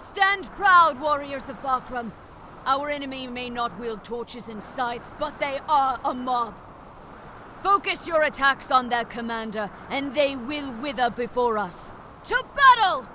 Stand proud, warriors of Bakram. Our enemy may not wield torches and scythes, but they are a mob. Focus your attacks on their commander, and they will wither before us. To battle!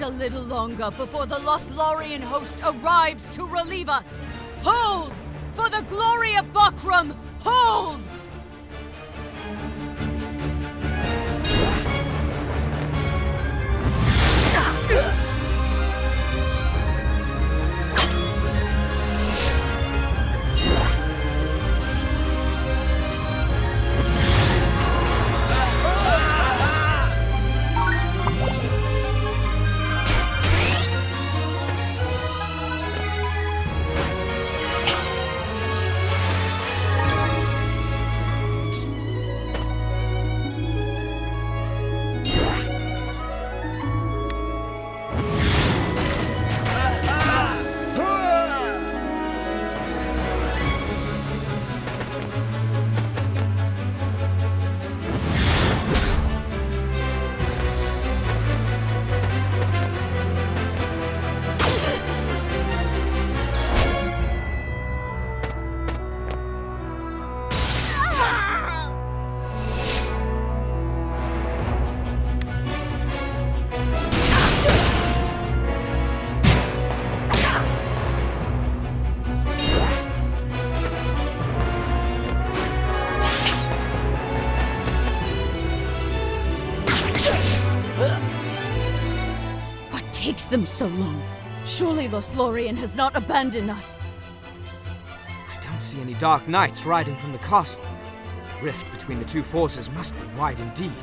a little longer before the Lothlorien host arrives to relieve us. Hold! For the glory of Bakram, hold! Takes them so long? Surely Lothlorien has not abandoned us. I don't see any dark knights riding from the castle. The rift between the two forces must be wide indeed.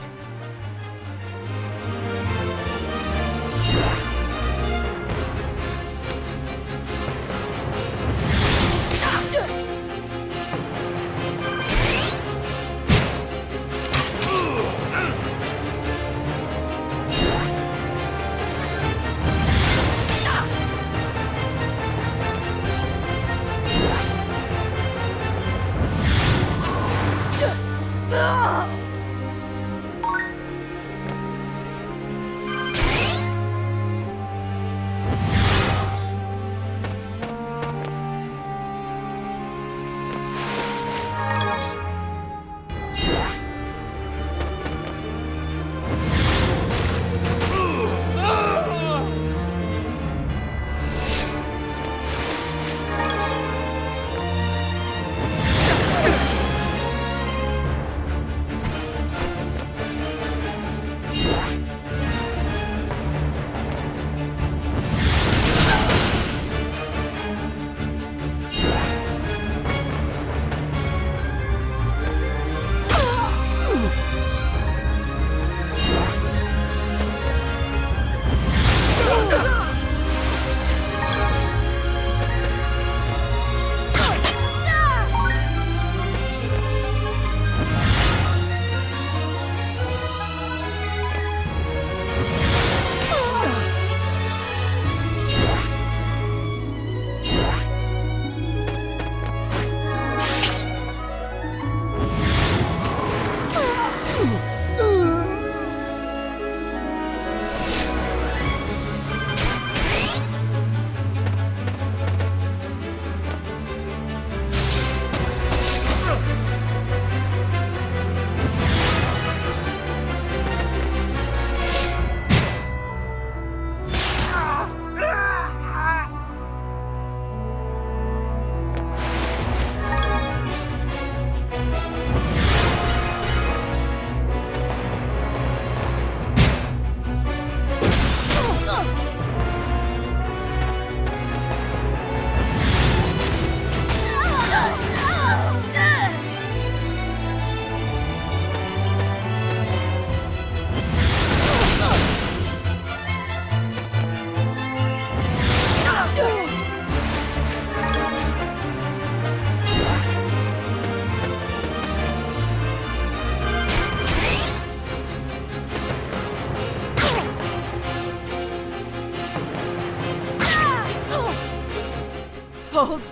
Hold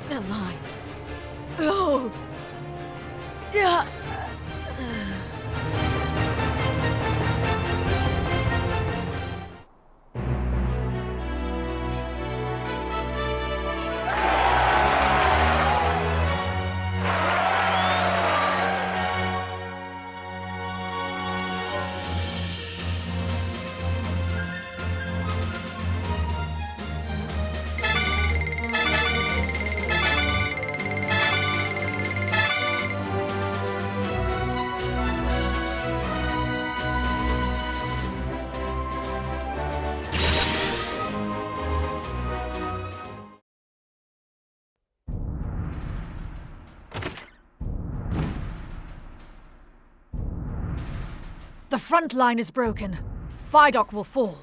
the line. Hold. Yeah. The front line is broken. Phidoch will fall.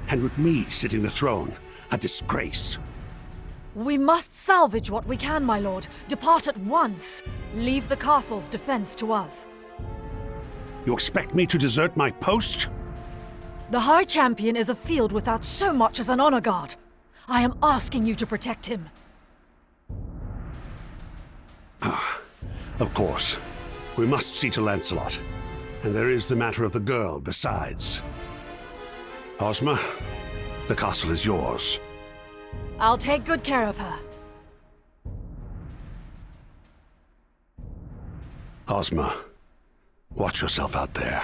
And with me sitting the throne, a disgrace. We must salvage what we can, my lord. Depart at once. Leave the castle's defense to us. You expect me to desert my post? The High Champion is afield without so much as an honor guard. I am asking you to protect him. Of course. We must see to Lancelot. And there is the matter of the girl besides. Ozma, the castle is yours. I'll take good care of her. Ozma, watch yourself out there.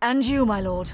And you, my lord.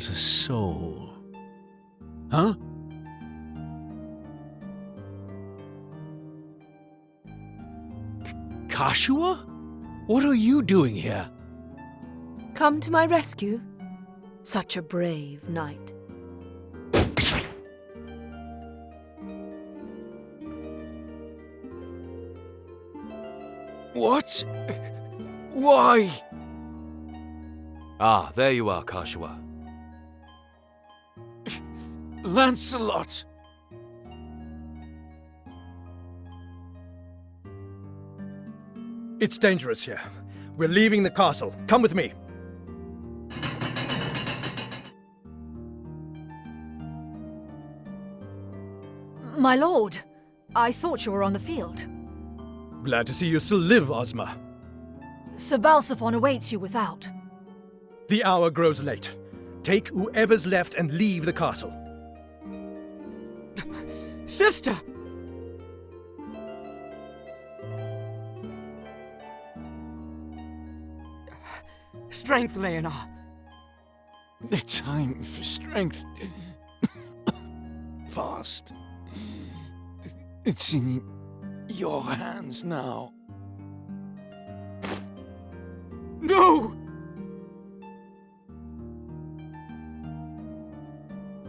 not a soul. Huh? Kashua? What are you doing here? Come to my rescue? Such a brave knight. What? Why? Ah, there you are, Kashua. Lancelot! It's dangerous here. We're leaving the castle. Come with me. My lord, I thought you were on the field. Glad to see you still live, Ozma. Sir Balsaphon awaits you without. The hour grows late. Take whoever's left and leave the castle. Sister! Strength, Leonor. The time for strength passed. It's in your hands now. No!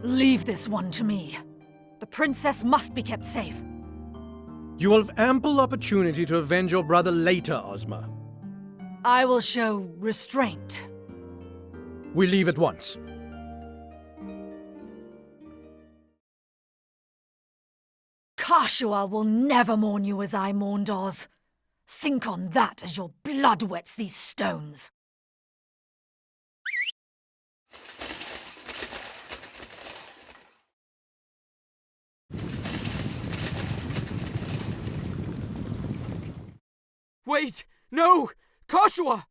Leave this one to me. The princess must be kept safe. You will have ample opportunity to avenge your brother later, Ozma. I will show restraint. We leave at once. Kashua will never mourn you as I mourned Oz. Think on that as your blood wets these stones. Wait! No! Kashua!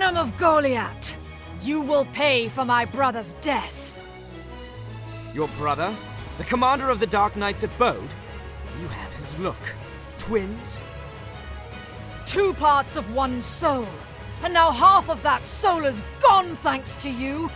Venom of Goliath! You will pay for my brother's death! Your brother? The commander of the Dark Knight's abode? You have his look. Twins? 2 parts of one soul. And now half of that soul is gone thanks to you!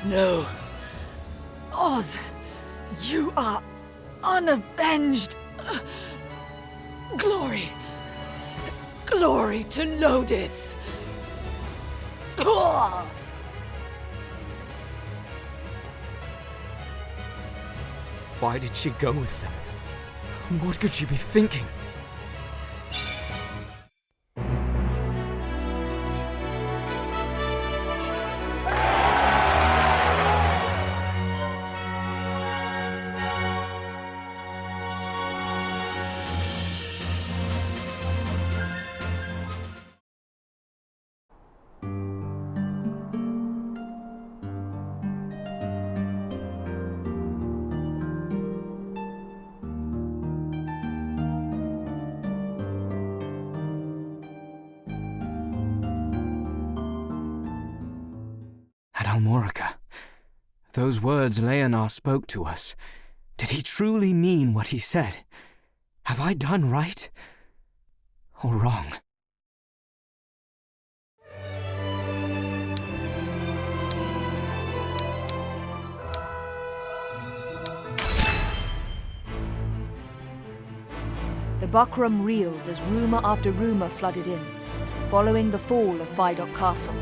No. Oz, you are unavenged. Glory. Glory to Lodis. Why did she go with them? What could she be thinking? At Almorica, those words Leonard spoke to us, did he truly mean what he said? Have I done right or wrong? The buckram reeled as rumour after rumour flooded in, following the fall of Phidoch Castle.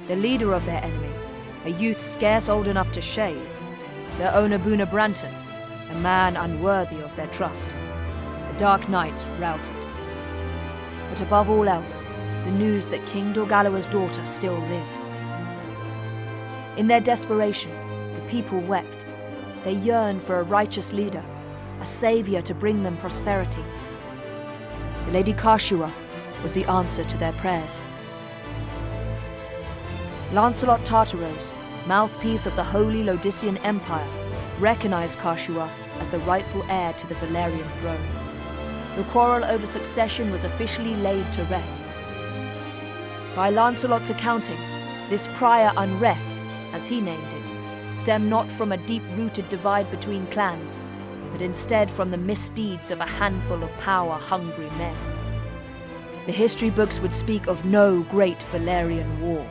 The leader of their enemy, a youth scarce old enough to shave, their owner Buna Branton, a man unworthy of their trust. The Dark Knights routed. But above all else, the news that King Dorgalawa's daughter still lived. In their desperation, the people wept. They yearned for a righteous leader, a saviour to bring them prosperity. The Lady Kashua was the answer to their prayers. Lancelot Tartaros, mouthpiece of the Holy Lodician Empire, recognized Kashua as the rightful heir to the Valerian throne. The quarrel over succession was officially laid to rest. By Lancelot's accounting, this prior unrest, as he named it, stemmed not from a deep-rooted divide between clans, but instead from the misdeeds of a handful of power-hungry men. The history books would speak of no great Valerian war.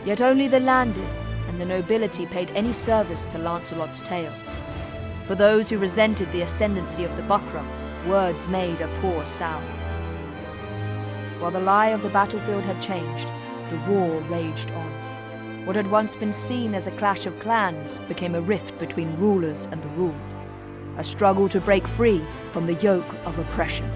Yet only the landed and the nobility paid any service to Lancelot's tale. For those who resented the ascendancy of the buckram, words made a poor salve. While the lie of the battlefield had changed, the war raged on. What had once been seen as a clash of clans became a rift between rulers and the ruled, a struggle to break free from the yoke of oppression.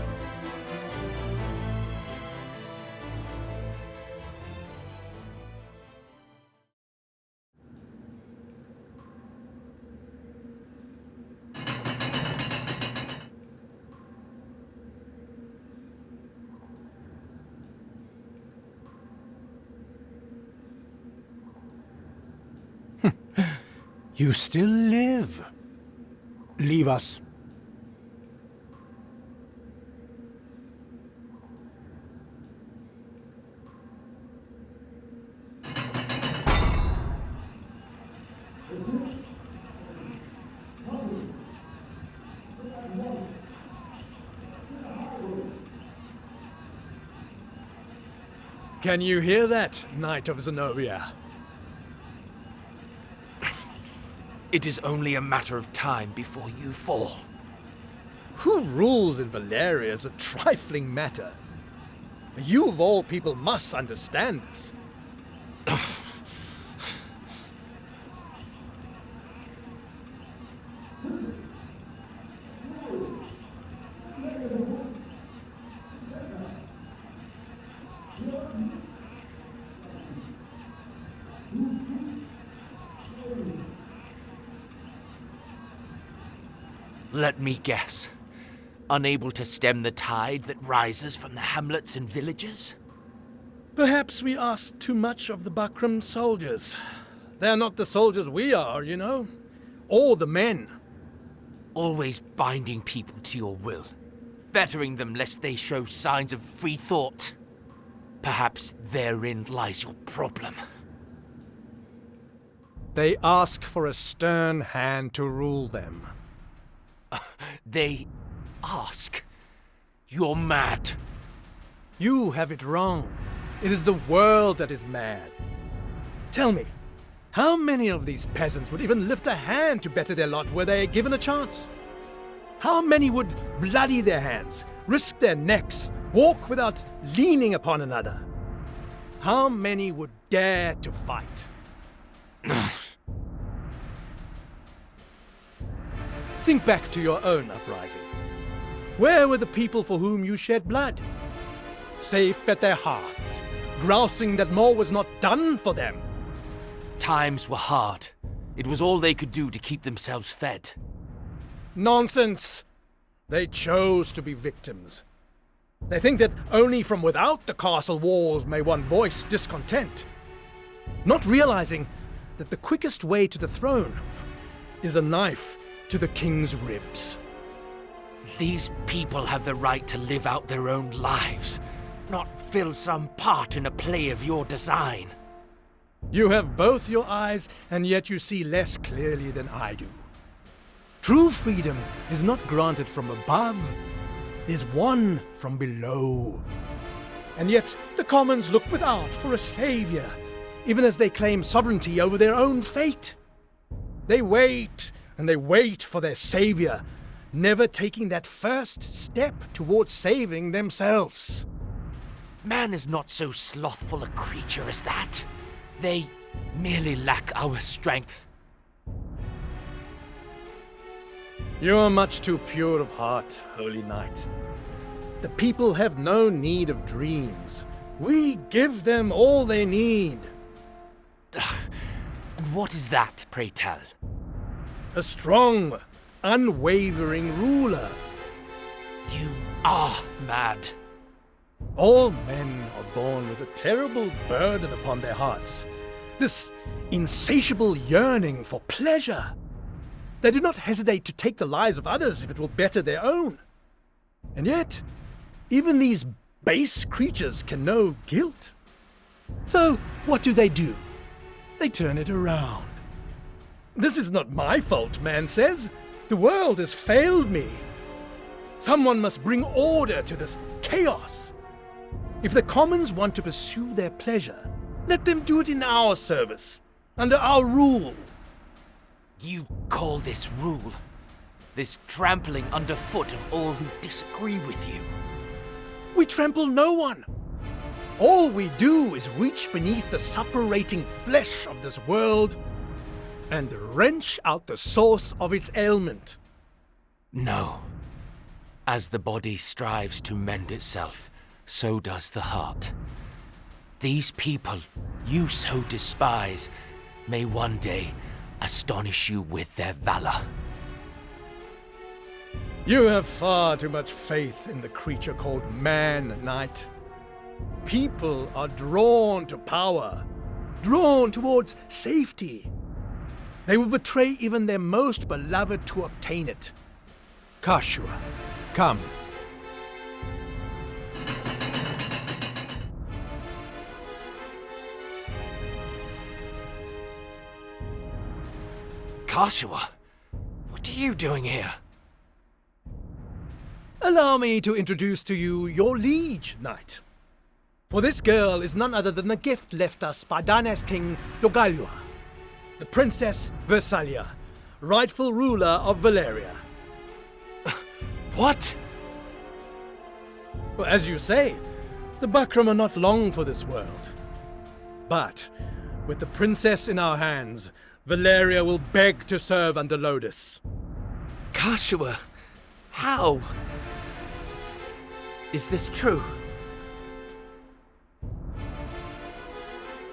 You still live. Leave us. Can you hear that, Knight of Zenobia? It is only a matter of time before you fall. Who rules in Valeria is a trifling matter. You of all people must understand this. Let me guess. Unable to stem the tide that rises from the hamlets and villages? Perhaps we ask too much of the Bakram soldiers. They're not the soldiers we are, you know. Or the men. Always binding people to your will, fettering them lest they show signs of free thought. Perhaps therein lies your problem. They ask for a stern hand to rule them. They ask? You're mad. You have it wrong. It is the world that is mad. Tell me, how many of these peasants would even lift a hand to better their lot were they given a chance? How many would bloody their hands, risk their necks, walk without leaning upon another? How many would dare to fight? Think back to your own uprising. Where were the people for whom you shed blood? Safe at their hearths, grousing that more was not done for them. Times were hard. It was all they could do to keep themselves fed. Nonsense! They chose to be victims. They think that only from without the castle walls may one voice discontent, not realizing that the quickest way to the throne is a knife to the king's ribs. These people have the right to live out their own lives, not fill some part in a play of your design. You have both your eyes, and yet you see less clearly than I do. True freedom is not granted from above, it is won from below. And yet the commons look without for a savior, even as they claim sovereignty over their own fate. They wait and they wait for their savior, never taking that first step towards saving themselves. Man is not so slothful a creature as that. They merely lack our strength. You are much too pure of heart, Holy Knight. The people have no need of dreams. We give them all they need. And what is that, pray tell? A strong, unwavering ruler. You are mad. All men are born with a terrible burden upon their hearts. This insatiable yearning for pleasure. They do not hesitate to take the lives of others if it will better their own. And yet, even these base creatures can know guilt. So, what do? They turn it around. This is not my fault, man says. The world has failed me. Someone must bring order to this chaos. If the commons want to pursue their pleasure, let them do it in our service, under our rule. You call this rule? This trampling underfoot of all who disagree with you? We trample no one. All we do is reach beneath the suppurating flesh of this world and wrench out the source of its ailment. No. As the body strives to mend itself, so does the heart. These people you so despise may one day astonish you with their valor. You have far too much faith in the creature called man, Knight. People are drawn to power, drawn towards safety. They will betray even their most beloved to obtain it. Kashua, come. Kashua, what are you doing here? Allow me to introduce to you your liege, Knight. For this girl is none other than a gift left us by Dynast King Logalua, the Princess Versalia, rightful ruler of Valeria. What? Well, as you say, the Bakram are not long for this world. But with the princess in our hands, Valeria will beg to serve under Lodis. Kashua, how? Is this true?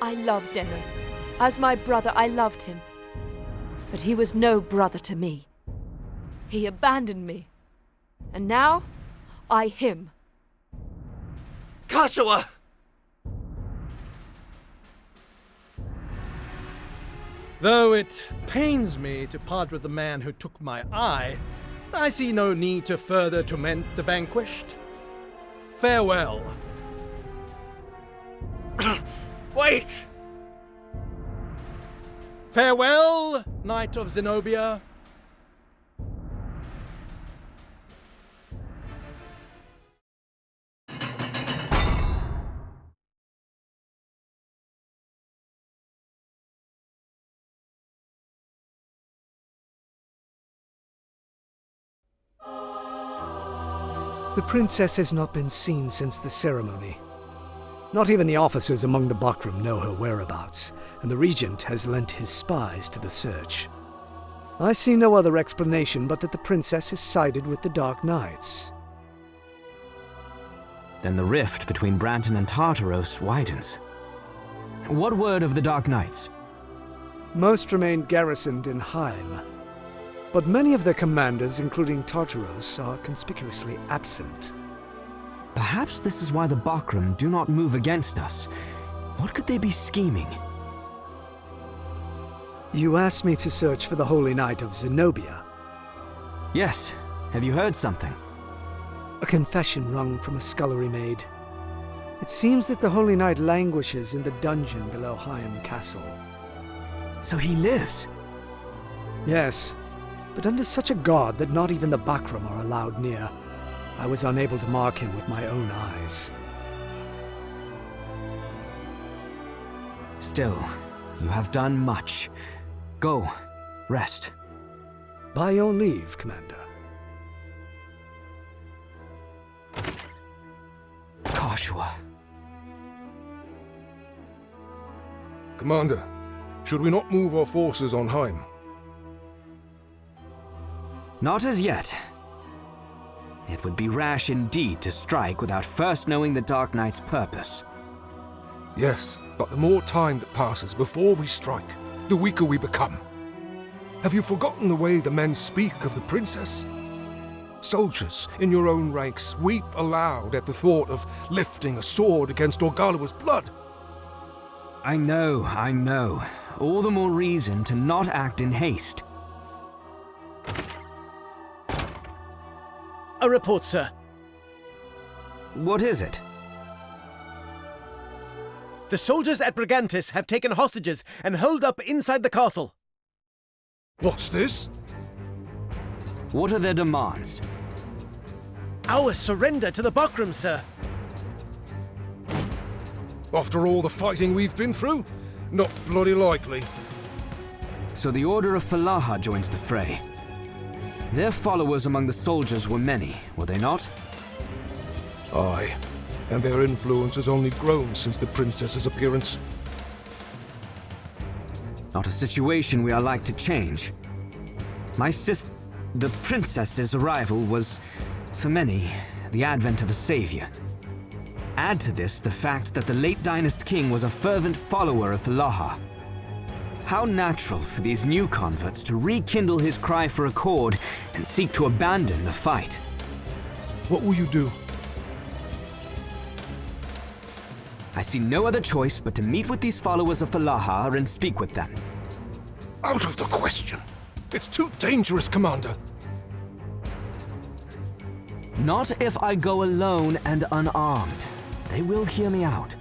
I loved Denno. As my brother, I loved him. But he was no brother to me. He abandoned me. And now, I him. Kasua! Though it pains me to part with the man who took my eye, I see no need to further torment the vanquished. Farewell. Wait! Farewell, Knight of Zenobia. The princess has not been seen since the ceremony. Not even the officers among the Bakram know her whereabouts, and the regent has lent his spies to the search. I see no other explanation but that the princess has sided with the Dark Knights. Then the rift between Branton and Tartaros widens. What word of the Dark Knights? Most remain garrisoned in Haim, but many of their commanders, including Tartaros, are conspicuously absent. Perhaps this is why the Bakram do not move against us. What could they be scheming? You asked me to search for the Holy Knight of Zenobia. Yes. Have you heard something? A confession wrung from a scullery maid. It seems that the Holy Knight languishes in the dungeon below Haim Castle. So he lives? Yes, but under such a guard that not even the Bakram are allowed near. I was unable to mark him with my own eyes. Still, you have done much. Go, rest. By your leave, Commander. Kasua. Commander, should we not move our forces on Haim? Not as yet. It would be rash indeed to strike without first knowing the Dark Knight's purpose. Yes, but the more time that passes before we strike, the weaker we become. Have you forgotten the way the men speak of the princess? Soldiers in your own ranks weep aloud at the thought of lifting a sword against Orgalawa's blood. I know. All the more reason to not act in haste. A report, sir. What is it? The soldiers at Brigantis have taken hostages and holed up inside the castle. What's this? What are their demands? Our surrender to the Bakram, sir. After all the fighting we've been through? Not bloody likely. So the Order of Phidoch joins the fray. Their followers among the soldiers were many, were they not? Aye, and their influence has only grown since the princess's appearance. Not a situation we are like to change. The princess's arrival was, for many, the advent of a savior. Add to this the fact that the late Dynast king was a fervent follower of Phidoch. How natural for these new converts to rekindle his cry for accord and seek to abandon the fight. What will you do? I see no other choice but to meet with these followers of Phidoch and speak with them. Out of the question. It's too dangerous, Commander. Not if I go alone and unarmed. They will hear me out.